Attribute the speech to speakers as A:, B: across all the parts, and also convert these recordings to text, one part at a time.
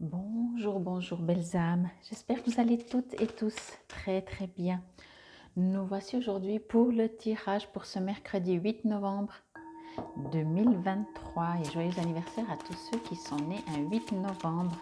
A: Bonjour, bonjour belles âmes. J'espère que vous allez toutes et tous très bien. Nous voici aujourd'hui pour le tirage pour ce mercredi 8 novembre 2023 et joyeux anniversaire à tous ceux qui sont nés un 8 novembre.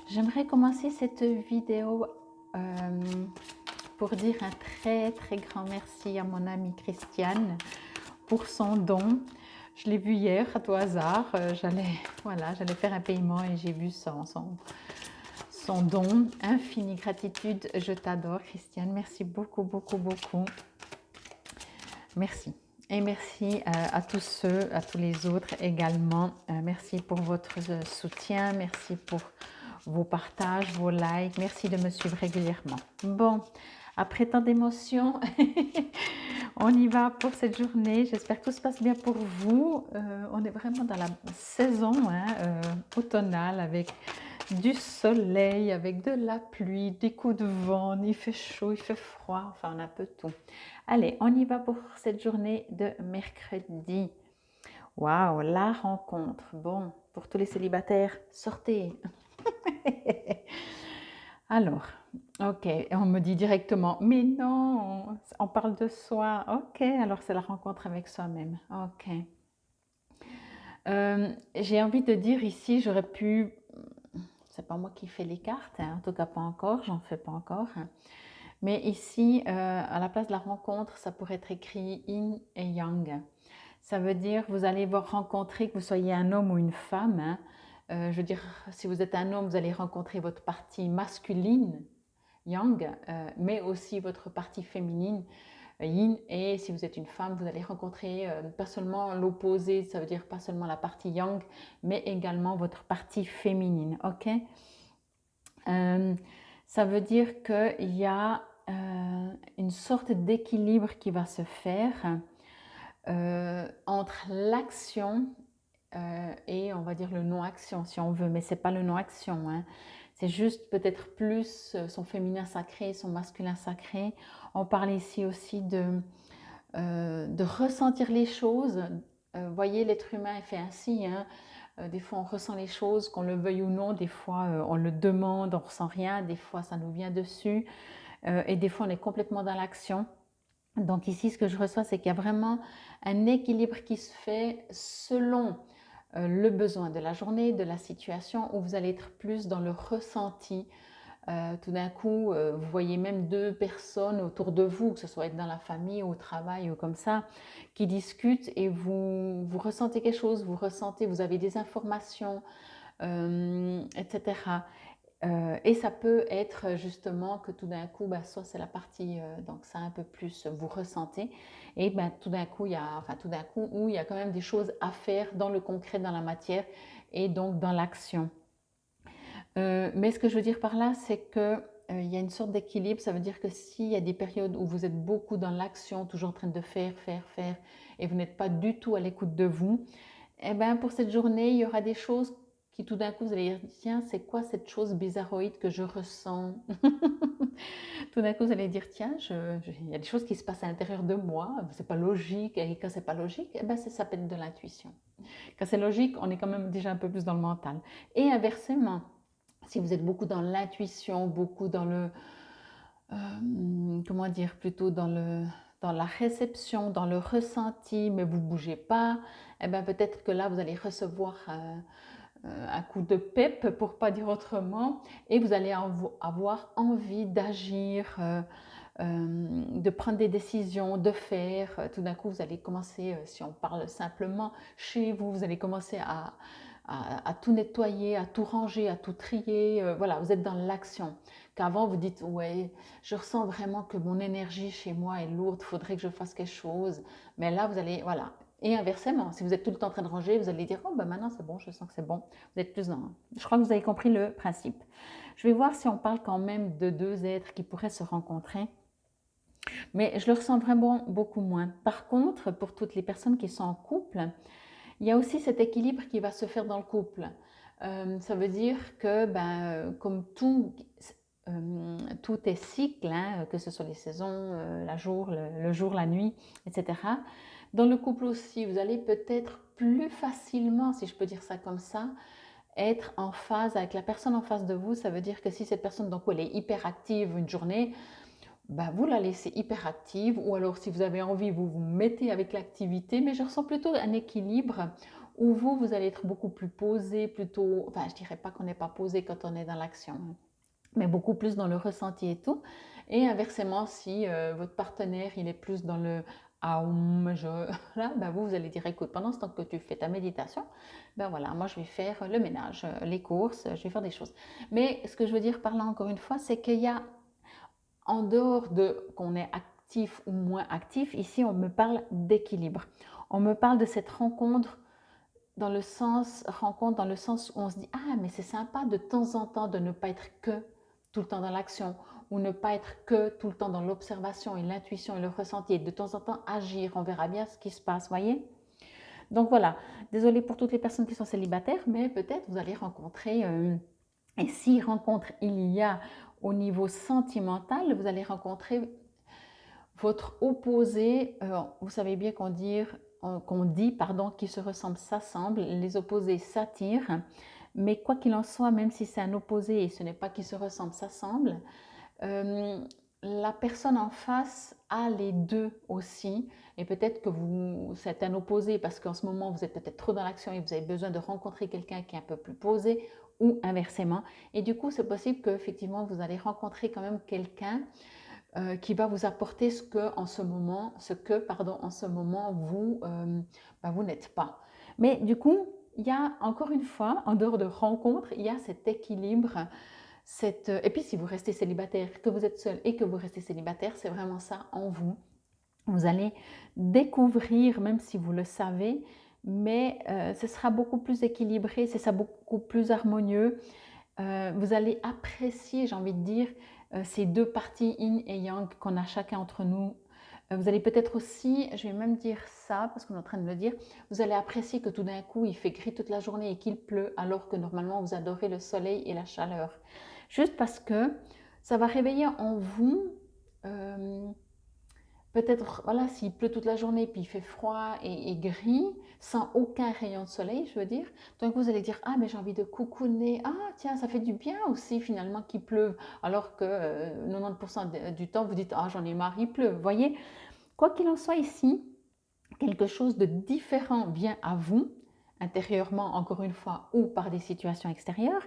A: J'aimerais commencer cette vidéo pour dire un très grand merci à mon amie Christiane pour son don. Je l'ai vu hier à tout hasard, j'allais faire un paiement et j'ai vu son don. Infinie gratitude, je t'adore Christiane, merci beaucoup. Merci. Et merci à tous ceux, à tous les autres également. Merci pour votre soutien, merci pour vos partages, vos likes. Merci de me suivre régulièrement. Bon, après tant d'émotions, on y va pour cette journée. J'espère que tout se passe bien pour vous. On est vraiment dans la saison automnale avec du soleil, avec de la pluie, des coups de vent. Il fait chaud, il fait froid, enfin on a un peu tout. Allez, on y va pour cette journée de mercredi. Waouh, la rencontre. Bon, pour tous les célibataires, sortez. Alors, ok, on me dit directement, mais non, on parle de soi. Ok, alors c'est la rencontre avec soi-même. Ok. J'ai envie de dire ici, j'aurais pu, c'est pas moi qui fais les cartes, hein, en tout cas pas encore, j'en fais pas encore. Hein. Mais ici, à la place de la rencontre, ça pourrait être écrit yin et yang. Ça veut dire vous allez vous rencontrer, que vous soyez un homme ou une femme. Hein. Je veux dire, si vous êtes un homme, vous allez rencontrer votre partie masculine, yang, mais aussi votre partie féminine, yin. Et si vous êtes une femme, vous allez rencontrer pas seulement l'opposé, ça veut dire pas seulement la partie yang, mais également votre partie féminine. Ok. Ça veut dire qu'il y a une sorte d'équilibre qui va se faire entre l'action et on va dire le non-action si on veut, mais c'est pas le non-action. Hein. C'est juste peut-être plus son féminin sacré, son masculin sacré. On parle ici aussi de ressentir les choses. Voyez, l'être humain est fait ainsi. Hein. Des fois, on ressent les choses, qu'on le veuille ou non. Des fois, on le demande, on ressent rien. Des fois, ça nous vient dessus. Et des fois, on est complètement dans l'action. Donc ici, ce que je reçois, c'est qu'il y a vraiment un équilibre qui se fait selon le besoin de la journée, de la situation, où vous allez être plus dans le ressenti. Tout d'un coup, vous voyez même deux personnes autour de vous, que ce soit dans la famille, au travail ou comme ça, qui discutent et vous ressentez quelque chose, vous avez des informations, etc. Et ça peut être justement que tout d'un coup, soit c'est la partie, donc ça un peu plus vous ressentez, et tout d'un coup, où il y a quand même des choses à faire dans le concret, dans la matière, et donc dans l'action. Mais ce que je veux dire par là, c'est que il y a une sorte d'équilibre. Ça veut dire que s'il y a des périodes où vous êtes beaucoup dans l'action, toujours en train de faire, et vous n'êtes pas du tout à l'écoute de vous, eh ben pour cette journée, il y aura des choses qui tout d'un coup, vous allez dire, tiens, c'est quoi cette chose bizarroïde que je ressens? Tout d'un coup, vous allez dire, tiens, il y a des choses qui se passent à l'intérieur de moi, c'est pas logique, et quand c'est pas logique, eh ben ça peut être de l'intuition. Quand c'est logique, on est quand même déjà un peu plus dans le mental. Et inversement, si vous êtes beaucoup dans l'intuition, beaucoup dans le, comment dire, plutôt dans la réception, dans le ressenti, mais vous bougez pas, eh ben peut-être que là vous allez recevoir un coup de pep, pour pas dire autrement, et vous allez avoir envie d'agir, de prendre des décisions, de faire. Tout d'un coup, vous allez commencer, si on parle simplement chez vous, vous allez commencer à tout nettoyer, à tout ranger, à tout trier. Voilà, vous êtes dans l'action. Qu'avant, vous dites, ouais, je ressens vraiment que mon énergie chez moi est lourde, il faudrait que je fasse quelque chose. Mais là, vous allez, voilà. Et inversement, si vous êtes tout le temps en train de ranger, vous allez dire, oh ben maintenant c'est bon, je sens que c'est bon. Vous êtes plus dans... Je crois que vous avez compris le principe. Je vais voir si on parle quand même de deux êtres qui pourraient se rencontrer. Mais je le ressens vraiment beaucoup moins. Par contre, pour toutes les personnes qui sont en couple, il y a aussi cet équilibre qui va se faire dans le couple. Ça veut dire que, comme tout est cycle, hein, que ce soit les saisons, le jour, la nuit, etc. Dans le couple aussi, vous allez peut-être plus facilement, si je peux dire ça comme ça, être en phase avec la personne en face de vous. Ça veut dire que si cette personne, donc, elle est hyper active une journée, ben, vous la laissez hyper active, ou alors si vous avez envie, vous vous mettez avec l'activité, mais je ressens plutôt un équilibre où vous allez être beaucoup plus posé, plutôt, enfin je dirais pas qu'on n'est pas posé quand on est dans l'action, hein, mais beaucoup plus dans le ressenti et tout. Et inversement, si votre partenaire, il est plus dans le aum, là, ben vous allez dire, écoute, pendant ce temps que tu fais ta méditation, ben voilà, moi je vais faire le ménage, les courses, je vais faire des choses. Mais ce que je veux dire par là, encore une fois, c'est qu'il y a, en dehors de qu'on est actif ou moins actif, ici on me parle d'équilibre. On me parle de cette rencontre dans le sens où on se dit, ah mais c'est sympa de temps en temps de ne pas être que tout le temps dans l'action, ou ne pas être que tout le temps dans l'observation et l'intuition et le ressenti, et de temps en temps agir, on verra bien ce qui se passe, voyez. Donc voilà, désolée pour toutes les personnes qui sont célibataires, mais peut-être vous allez rencontrer, et si rencontre il y a au niveau sentimental, vous allez rencontrer votre opposé. Vous savez bien qu'on dit, pardon, qui se ressemblent s'assemblent, les opposés s'attirent, mais quoi qu'il en soit, même si c'est un opposé et ce n'est pas qui se ressemble s'assemble, euh, la personne en face a les deux aussi, et peut-être que c'est un opposé parce qu'en ce moment vous êtes peut-être trop dans l'action et vous avez besoin de rencontrer quelqu'un qui est un peu plus posé, ou inversement. Et du coup, c'est possible qu'effectivement vous allez rencontrer quand même quelqu'un qui va vous apporter en ce moment vous n'êtes pas. Mais du coup, il y a encore une fois, en dehors de rencontres, il y a cet équilibre. Et puis si vous restez célibataire, que vous êtes seul et que vous restez célibataire, c'est vraiment ça en vous. Vous allez découvrir, même si vous le savez, mais ce sera beaucoup plus équilibré, c'est ça, beaucoup plus harmonieux. Vous allez apprécier, j'ai envie de dire, ces deux parties yin et yang qu'on a chacun entre nous. Vous allez peut-être aussi, je vais même dire ça parce qu'on est en train de le dire, vous allez apprécier que tout d'un coup il fait gris toute la journée et qu'il pleut alors que normalement vous adorez le soleil et la chaleur. Juste parce que ça va réveiller en vous euh, peut-être, voilà, s'il pleut toute la journée, puis il fait froid et gris, sans aucun rayon de soleil, je veux dire, donc vous allez dire, ah, mais j'ai envie de coucouner, ah, tiens, ça fait du bien aussi finalement qu'il pleuve, alors que 90% du temps, vous dites, ah, j'en ai marre, il pleut, vous voyez. Quoi qu'il en soit ici, quelque chose de différent vient à vous, intérieurement, encore une fois, ou par des situations extérieures,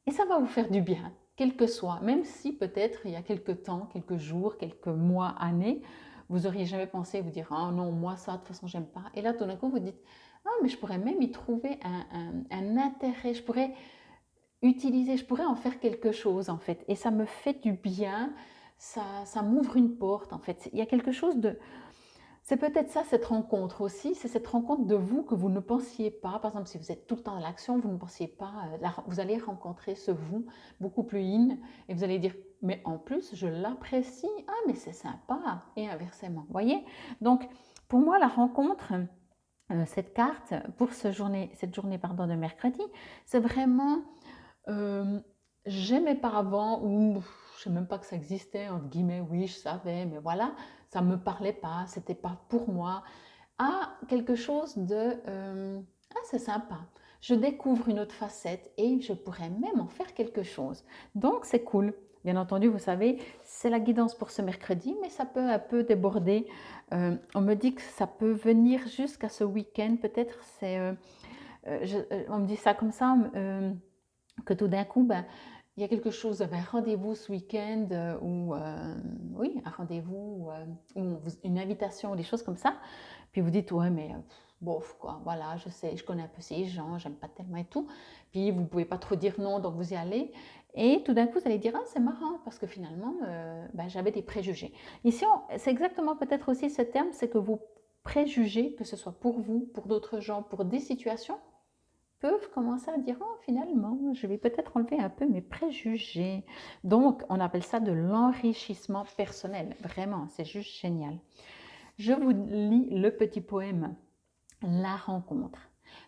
A: et ça va vous faire du bien, quel que soit, même si peut-être il y a quelques temps, quelques jours, quelques mois, années, vous n'auriez jamais pensé vous dire, ah non, moi ça, de toute façon, j'aime pas. Et là, tout d'un coup, vous dites, ah, mais je pourrais même y trouver un intérêt, je pourrais en faire quelque chose, en fait. Et ça me fait du bien, ça m'ouvre une porte, en fait. Il y a quelque chose de, c'est peut-être ça, cette rencontre aussi, c'est cette rencontre de vous que vous ne pensiez pas. Par exemple, si vous êtes tout le temps dans l'action, vous ne pensiez pas, vous allez rencontrer ce vous beaucoup plus in, et vous allez dire, mais en plus, je l'apprécie, ah, mais c'est sympa, et inversement, vous voyez. Donc, pour moi, la rencontre, cette carte, pour cette journée pardon, de mercredi, c'est vraiment, euh, j'aimais pas avant, ou je sais même pas que ça existait, entre guillemets, oui, je savais, mais voilà, ça me parlait pas, c'était pas pour moi, à quelque chose de ah, c'est sympa, je découvre une autre facette et je pourrais même en faire quelque chose. Donc c'est cool. Bien entendu, vous savez, c'est la guidance pour ce mercredi, mais ça peut un peu déborder. On me dit que ça peut venir jusqu'à ce week-end, peut-être. On me dit ça comme ça, que tout d'un coup, ben, il y a quelque chose, un rendez-vous ce week-end, ou oui, un rendez-vous, ou une invitation, ou des choses comme ça. Puis vous dites, ouais, mais bof, quoi, voilà, je sais, je connais un peu ces gens, j'aime pas tellement et tout. Puis vous pouvez pas trop dire non, donc vous y allez. Et tout d'un coup, vous allez dire, ah, c'est marrant, parce que finalement, ben, j'avais des préjugés. Ici, c'est exactement peut-être aussi ce terme, c'est que vos préjugés, que ce soit pour vous, pour d'autres gens, pour des situations, peuvent commencer à dire, oh, finalement, je vais peut-être enlever un peu mes préjugés. Donc, on appelle ça de l'enrichissement personnel. Vraiment, c'est juste génial. Je vous lis le petit poème La rencontre.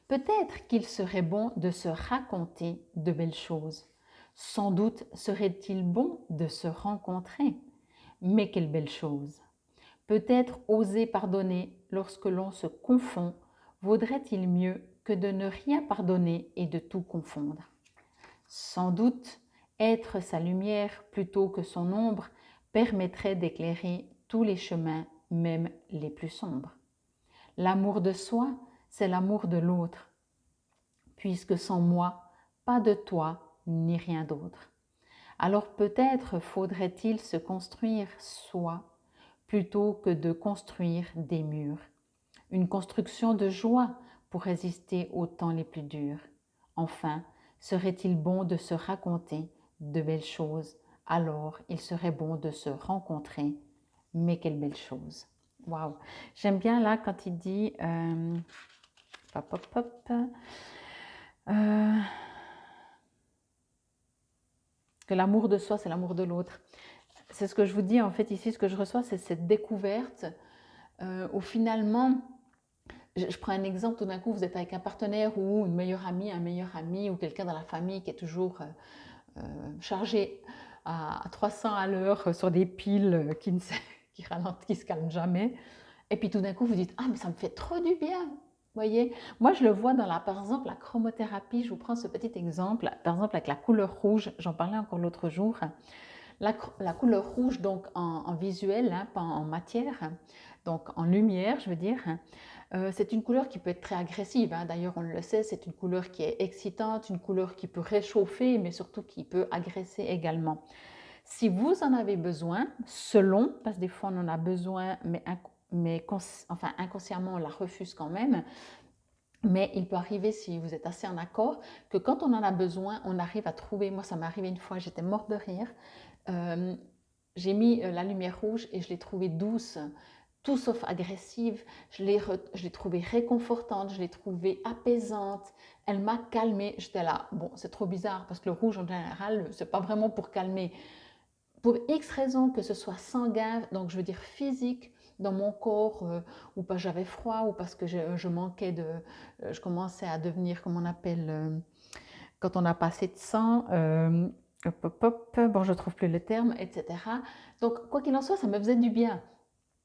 A: Peut-être qu'il serait bon de se raconter de belles choses. Sans doute serait-il bon de se rencontrer. Mais quelle belle chose! Peut-être oser pardonner lorsque l'on se confond vaudrait-il mieux que de ne rien pardonner et de tout confondre. Sans doute, être sa lumière plutôt que son ombre permettrait d'éclairer tous les chemins, même les plus sombres. L'amour de soi, c'est l'amour de l'autre, puisque sans moi, pas de toi ni rien d'autre. Alors peut-être faudrait-il se construire soi plutôt que de construire des murs. Une construction de joie pour résister aux temps les plus durs. Enfin, serait-il bon de se raconter de belles choses, alors il serait bon de se rencontrer. Mais quelle belle chose. Waouh. J'aime bien là quand il dit hop, hop, hop, que l'amour de soi, c'est l'amour de l'autre. C'est ce que je vous dis en fait ici, ce que je reçois, c'est cette découverte où finalement, je prends un exemple, tout d'un coup, vous êtes avec un partenaire ou une meilleure amie, un meilleur ami ou quelqu'un dans la famille qui est toujours chargé à 300 à l'heure sur des piles qui se calment jamais. Et puis tout d'un coup, vous dites, ah mais ça me fait trop du bien. Vous voyez, moi je le vois dans par exemple, la chromothérapie. Je vous prends ce petit exemple, par exemple avec la couleur rouge, j'en parlais encore l'autre jour. La couleur rouge, donc en visuel, hein, pas en matière, donc en lumière, je veux dire, c'est une couleur qui peut être très agressive. Hein. D'ailleurs, on le sait, c'est une couleur qui est excitante, une couleur qui peut réchauffer, mais surtout qui peut agresser également. Si vous en avez besoin, selon, parce que des fois on en a besoin, mais enfin, inconsciemment on la refuse quand même, mais il peut arriver, si vous êtes assez en accord, que quand on en a besoin, on arrive à trouver, moi ça m'est arrivé une fois, j'étais morte de rire, j'ai mis la lumière rouge et je l'ai trouvée douce, tout sauf agressive, je l'ai trouvée réconfortante, je l'ai trouvée apaisante, elle m'a calmée, j'étais là, bon c'est trop bizarre parce que le rouge en général, c'est pas vraiment pour calmer, pour X raisons, que ce soit sanguin, donc je veux dire physique, dans mon corps, ou pas j'avais froid, ou parce que je manquais de, je commençais à devenir, comment on appelle, quand on a passé de sang, hop, hop, hop, bon je ne trouve plus le terme, etc. Donc quoi qu'il en soit, ça me faisait du bien.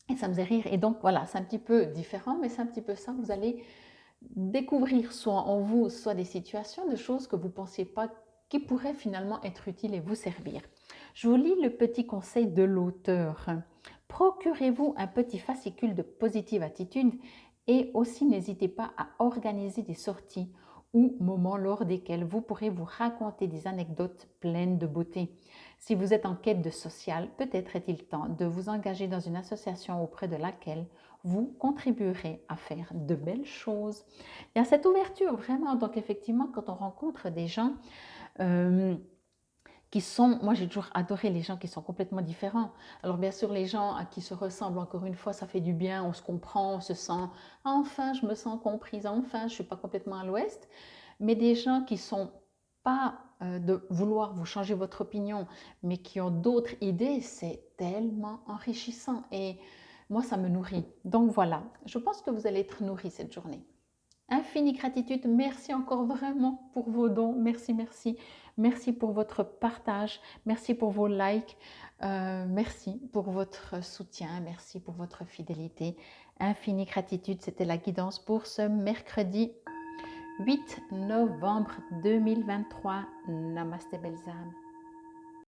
A: Et ça me faisait rire. Et donc voilà, c'est un petit peu différent, mais c'est un petit peu ça. Vous allez découvrir soit en vous, soit des situations, de choses que vous ne pensiez pas qui pourraient finalement être utiles et vous servir. Je vous lis le petit conseil de l'auteur. Procurez-vous un petit fascicule de positive attitude et aussi n'hésitez pas à organiser des sorties ou moments lors desquels vous pourrez vous raconter des anecdotes pleines de beauté. Si vous êtes en quête de social, peut-être est-il temps de vous engager dans une association auprès de laquelle vous contribuerez à faire de belles choses. Il y a cette ouverture vraiment, donc effectivement quand on rencontre des gens qui sont, moi j'ai toujours adoré les gens qui sont complètement différents. Alors bien sûr les gens à qui se ressemblent, encore une fois ça fait du bien, on se comprend, on se sent, enfin je me sens comprise, enfin je ne suis pas complètement à l'ouest, mais des gens qui sont pas de vouloir vous changer votre opinion, mais qui ont d'autres idées, c'est tellement enrichissant et moi ça me nourrit. Donc voilà, je pense que vous allez être nourris cette journée. Infinie gratitude, merci encore vraiment pour vos dons, merci, merci. Merci pour votre partage, merci pour vos likes, merci pour votre soutien, merci pour votre fidélité. Infinie gratitude, c'était la guidance pour ce mercredi 8 novembre 2023. Namasté belles âmes.